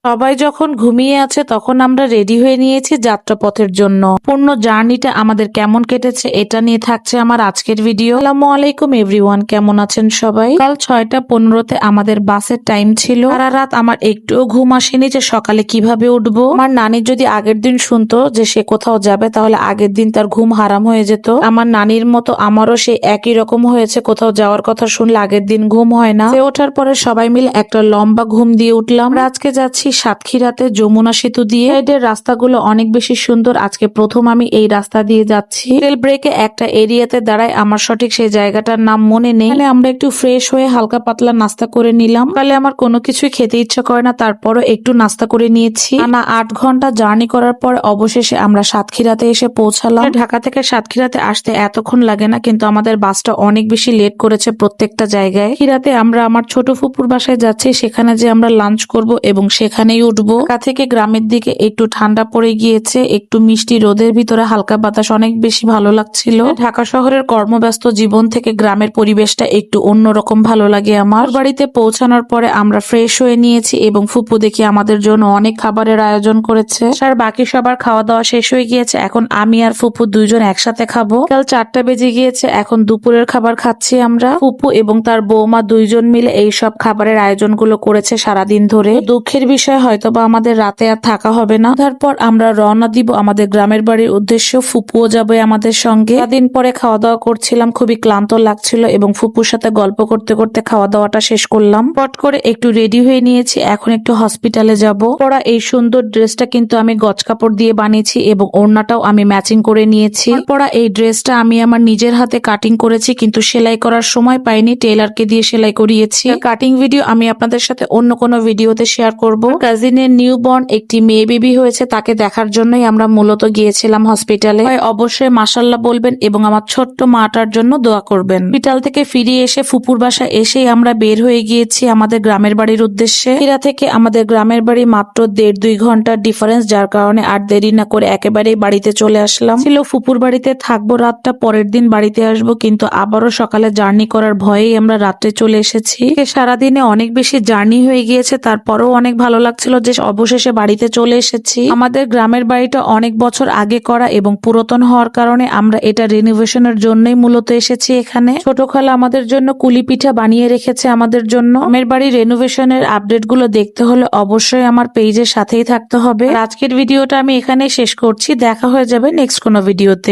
সবাই যখন ঘুমিয়ে আছে তখন আমরা রেডি হয়ে নিয়েছি যাত্রাপথের জন্য। পূর্ণ জার্নিটা আমাদের কেমন কেটেছে এটা নিয়ে থাকছে আমার আজকের ভিডিও। আসসালামু আলাইকুম এভরিওয়ান, কেমন আছেন সবাই? কাল 6:15-তে আমাদের বাসের টাইম ছিল। সারা রাত আমার একটুও ঘুম আসেনি যে সকালে কিভাবে উঠবো। আমার নানি যদি আগের দিন শুনতো যে সে কোথাও যাবে তাহলে আগের দিন তার ঘুম হারাম হয়ে যেত। আমার নানির মতো আমারও সেই একই রকম হয়েছে, কোথাও যাওয়ার কথা শুনলে আগের দিন ঘুম হয় না। ওঠার পরে সবাই মিলে একটা লম্বা ঘুম দিয়ে উঠলাম। আজকে যাচ্ছি সাতক্ষীরাতে যমুনা সেতু দিয়ে। সাইডের রাস্তাগুলো অনেক বেশি সুন্দর। আজকে প্রথম আমি এই রাস্তা দিয়ে যাচ্ছি। রেল ব্রেকে একটা এরিয়াতে দাঁড়ায়, আমার সঠিক সেই জায়গাটার নাম মনে নেই। আমরা একটু ফ্রেশ হয়ে হালকা পাতলা নাস্তা করে নিলাম। কালে আমার কোনো কিছুই খেতে ইচ্ছা করে না, তারপরও একটু নাস্তা করে নিয়েছি। 8 ঘন্টা জার্নি করার পর অবশেষে আমরা সাতক্ষীরাতে এসে পৌঁছালাম। ঢাকা থেকে সাতক্ষীরাতে আসতে এতক্ষণ লাগে না, কিন্তু আমাদের বাসটা অনেক বেশি লেট করেছে প্রত্যেকটা জায়গায়। ক্ষীরাতে আমরা আমার ছোট ফুপুর বাসায় যাচ্ছি, সেখানে যে আমরা লাঞ্চ করব এবং সেখানেই উঠবো। ঢাকা থেকে গ্রামের দিকে একটু ঠান্ডা পড়ে গিয়েছে, একটু মিষ্টি রোদের ভিতরে হালকা বাতাস, অনেক বেশি ভালো লাগছিল। ঢাকা শহরের কর্মব্যস্ত জীবন থেকে গ্রামের পরিবেশটা একটু অন্যরকম ভালো লাগে আমার। বাড়িতে পৌঁছানোর পরে আমরা ফ্রেশ হয়ে নিয়েছি এবং ফুপু দেখি আমাদের জন্য অনেক খাবারের আয়োজন করেছে। আর বাকি সবার খাওয়া দাওয়া শেষ হয়ে গিয়েছে, এখন আমি আর ফুপু দুইজন একসাথে খাবো। কাল 4টা বেজে গিয়েছে, এখন দুপুরের খাবার খাচ্ছি আমরা। ফুপু এবং তার বৌমা দুইজন মিলে এই সব খাবারের আয়োজনগুলো করেছে সারাদিন ধরে। দুঃখের বিষয় হয়তোবা আমাদের রাতে আর থাকা হবে না। তারপর আমরা রওনা দিব আমাদের গ্রামের বাড়ির উদ্দেশ্যে। ফুপুও যাবে আমাদের সঙ্গে। সারাদিন পরে খাওয়া দাওয়া করছিলাম, খুবই ক্লান্ত লাগছিল এবং ফুপুর সাথে গল্প করতে করতে খাওয়া দাওয়াটা শেষ করলাম। পট করে একটু রেডি হয়ে নিয়েছি, এখন একটু হসপিটালে যাব। পরা এই সুন্দর ড্রেসটা কিন্তু আমি গজ কাপড় দিয়ে বানিয়েছি এবং ওড়নাটাও আমি ম্যাচিং করে নিয়েছি। পরা এই ড্রেসটা আমি আমার নিজের হাতে কাটিং করেছি, কিন্তু সেলাই করার সময় পাইনি, টেলারকে দিয়ে সেলাই করিয়েছি। কাটিং ভিডিও আমি আপনাদের সাথে অন্য কোনো ভিডিওতে শেয়ার করব। কাজিনের নিউবর্ন একটি মেয়ে বেবি হয়েছে, তাকে দেখার জন্যই আমরা মূলত গিয়েছিলাম হসপিটালে। অবশ্যই মাশাআল্লাহ বলবেন এবং আমার ছোট্ট মাটার জন্য দোয়া করবেন। হসপিটাল থেকে ফিরে এসে ফুপুর বাসা এসেই আমরা বের হয়ে গিয়েছি আমাদের গ্রামের বাড়ির উদ্দেশ্যে। ক্ষীরা থেকে আমাদের গ্রামের বাড়ি মাত্র 1.5-2 ঘন্টার ডিফারেন্স, যার কারণে আর দেরি না করে একেবারেই বাড়িতে চলে আসলাম। ছিল ফুপুর বাড়িতে থাকবো রাতটা, পরের দিন বাড়িতে আসবো, কিন্তু আবারও সকালে জার্নি করার ভয়েই আমরা রাত্রে চলে এসেছি। সারাদিনে অনেক বেশি জার্নি হয়ে গিয়েছে, তারপরেও অনেক ভালো লাগছিল যে অবশেষে বাড়িতে চলে এসেছি। আমাদের গ্রামের বাড়িটা অনেক বছর আগে করা এবং পুরাতন হওয়ার কারণে আমরা এটা রিনোভেশনের জন্যই মূলত এসেছি এখানে। ছোট খালা আমাদের জন্য কুলি পিঠা বানিয়ে রেখেছে আমাদের জন্য। গ্রামের বাড়ি রিনোভেশনের আপডেট গুলো দেখতে হলে অবশ্যই আমার পেজের সাথেই থাকতে হবে। আজকের ভিডিওটা আমি এখানে শেষ করছি, দেখা হয়ে যাবে নেক্সট কোনো ভিডিওতে।